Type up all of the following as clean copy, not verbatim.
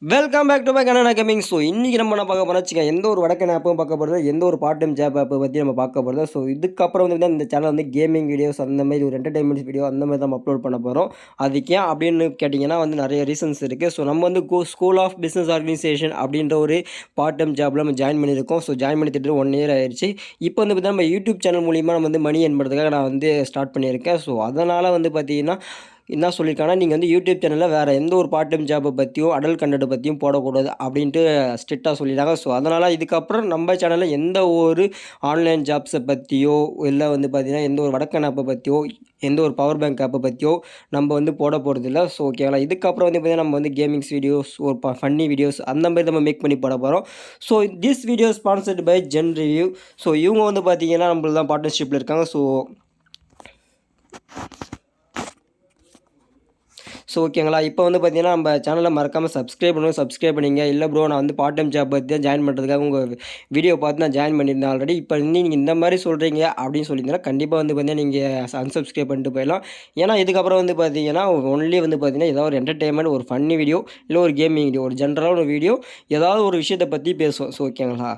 Welcome back to my Canada gaming. So இன்றைக்கி நம்ம என்ன பார்க்க போகிறோம், எந்த ஒரு வடக்கன் ஆப்பும் பார்க்க போகிறது, எந்த ஒரு பார்ட் டைம் ஜாப் ஆப்பை பற்றி நம்ம பார்க்க போகிறது. ஸோ இதுக்கப்புறம் வந்து இந்த சேனல் வந்து கேமிங் வீடியோஸ் அந்த மாதிரி ஒரு என்டர்டைன்மெண்ட்ஸ் வீடியோ அந்த மாதிரி நம்ம அப்லோட் பண்ண போகிறோம். அதுக்கு ஏன் அப்படின்னு கேட்டிங்கன்னா வந்து நிறைய ரீசன்ஸ் இருக்குது. ஸோ நம்ம வந்து ஸ்கூல் ஆஃப் பிஸ்னஸ் ஆர்கனைசேஷன் அப்படின்ற ஒரு பார்ட் டைம் ஜாப்பில் நம்ம ஜாயின் பண்ணியிருக்கோம். ஸோ ஜாயின் பண்ணிட்டு 1 இயர் ஆயிடுச்சு. இப்போ வந்து பார்த்தீங்கன்னா நம்ம யூடியூப் சேனல் மூலிமா நம்ம வந்து மணி என்பதுக்காக நான் வந்து ஸ்டார்ட் பண்ணியிருக்கேன். ஸோ அதனால் வந்து பார்த்தீங்கன்னா என்ன சொல்லியிருக்காங்கன்னா, நீங்கள் வந்து யூடியூப் சேனலில் வேறு எந்த ஒரு பார்ட் டைம் ஜாப்பை பற்றியும் அடல்ட் கண்டென்ட் பற்றியும் போடக்கூடாது அப்படின்ட்டு ஸ்ட்ரிக்டாக சொல்லிட்டாங்க. ஸோ அதனால் இதுக்கப்புறம் நம்ம சேனலில் எந்த ஒரு ஆன்லைன் ஜாப்ஸை பற்றியோ இல்லை வந்து பார்த்திங்கன்னா எந்த ஒரு வடக்கன் ஆப்பை பற்றியோ எந்த ஒரு பவர் பேங்க் ஆப்பை பற்றியோ நம்ம வந்து போட போகிறதில்ல. ஸோ ஓகேங்களா. இதுக்கப்புறம் வந்து பார்த்திங்கன்னா நம்ம வந்து கேமிங்ஸ் வீடியோஸ் ஒரு ஃபன்னி வீடியோஸ் அந்த மாதிரி நம்ம மேக் பண்ணி போட போகிறோம். So this video sponsored by Zen review. So இவங்க வந்து பார்த்திங்கன்னா நம்மள தான் பார்ட்னர்ஷிப்பில் இருக்காங்க. ஸோ ஓகேங்களா. இப்போ வந்து பார்த்தீங்கன்னா நம்ம சேனலை மறக்காமல் சப்ஸ்கிரைப் பண்ணிங்க. இல்லை ப்ரோ நான் வந்து பார்ட் டைம் ஜாப் பற்றி தான் ஜாயின் பண்ணுறதுக்காக உங்கள் வீடியோ பார்த்து நான் ஜாயின் பண்ணியிருந்தேன் ஆல்ரெடி. இப்போ நீங்கள் இந்த மாதிரி சொல்கிறீங்க அப்படின்னு சொல்லியிருந்தீங்கன்னா கண்டிப்பாக வந்து பார்த்தீங்கன்னா நீங்கள் அன்சப்ஸ்கிரைப் பண்ணிட்டு போயிடலாம். ஏன்னா இதுக்கப்புறம் வந்து பார்த்தீங்கன்னா ஒன்லி வந்து பார்த்தீங்கன்னா ஏதாவது ஒரு என்டர்டெயின்மெண்ட் ஒரு ஃபன்னி வீடியோ இல்லை ஒரு கேமிங் வீடியோ ஒரு ஜென்ரலான ஒரு வீடியோ ஏதாவது ஒரு விஷயத்தை பற்றி பேசுவோம். ஸோ ஓகேங்களா.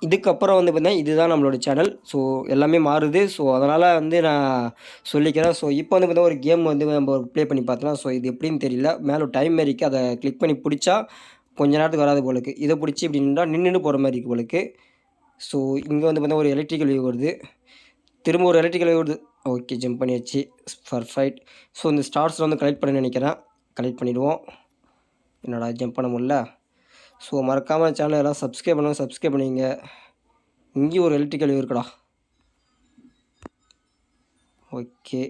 இதுக்கப்புறம் வந்து பார்த்தீங்கன்னா இதுதான் நம்மளோட சேனல். ஸோ எல்லாமே மாறுது. ஸோ அதனால் வந்து நான் சொல்லிக்கிறேன். ஸோ இப்போ வந்து பார்த்தீங்கன்னா ஒரு கேம் வந்து நம்ம ப்ளே பண்ணி பார்த்தோம்னா ஸோ இது எப்படின்னு தெரியல. மேலே ஒரு டைம் மாரி இருக்குது. அதை கிளிக் பண்ணி பிடிச்சா கொஞ்ச நேரத்துக்கு வராது போல இருக்குது. இதை பிடிச்சி இப்படி நின்றுட்டு போகிற மாதிரி இருக்குது போல இருக்குது. ஸோ இங்கே வந்து பார்த்தீங்கன்னா ஒரு எலக்ட்ரிக்கல் வேவ் வருது. திரும்ப ஒரு எலக்ட்ரிக்கல் வேவ் வருது. ஓகே ஜம்ப் பண்ணியாச்சு. பர்ஃபெக்ட். ஸோ இந்த ஸ்டார்ஸில் வந்து கலெக்ட் பண்ண நினைக்கிறேன். கலெக்ட் பண்ணிவிடுவோம். என்னடா ஜம்ப் பண்ண முடியல. ஸோ மறக்காமல் சேனல் எல்லாம் சப்ஸ்கிரைப் பண்ணிங்க. இங்கேயும் ஒரு எலக்ட்ரிக்கல் வேவ் இருக்குடா. ஓகே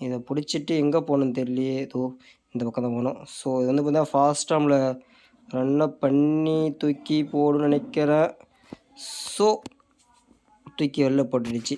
இதை பிடிச்சிட்டு எங்கே போகணுன்னு தெரியலையே. ஏதோ இந்த பக்கம் தான் போகணும். ஸோ இது வந்து பார்த்தீங்கன்னா ஃபாஸ்ட்டாக நம்மளை ரன்னப் பண்ணி தூக்கி போடணும்னு நினைக்கிறேன். ஸோ தூக்கி வெளில போட்டுடுச்சு.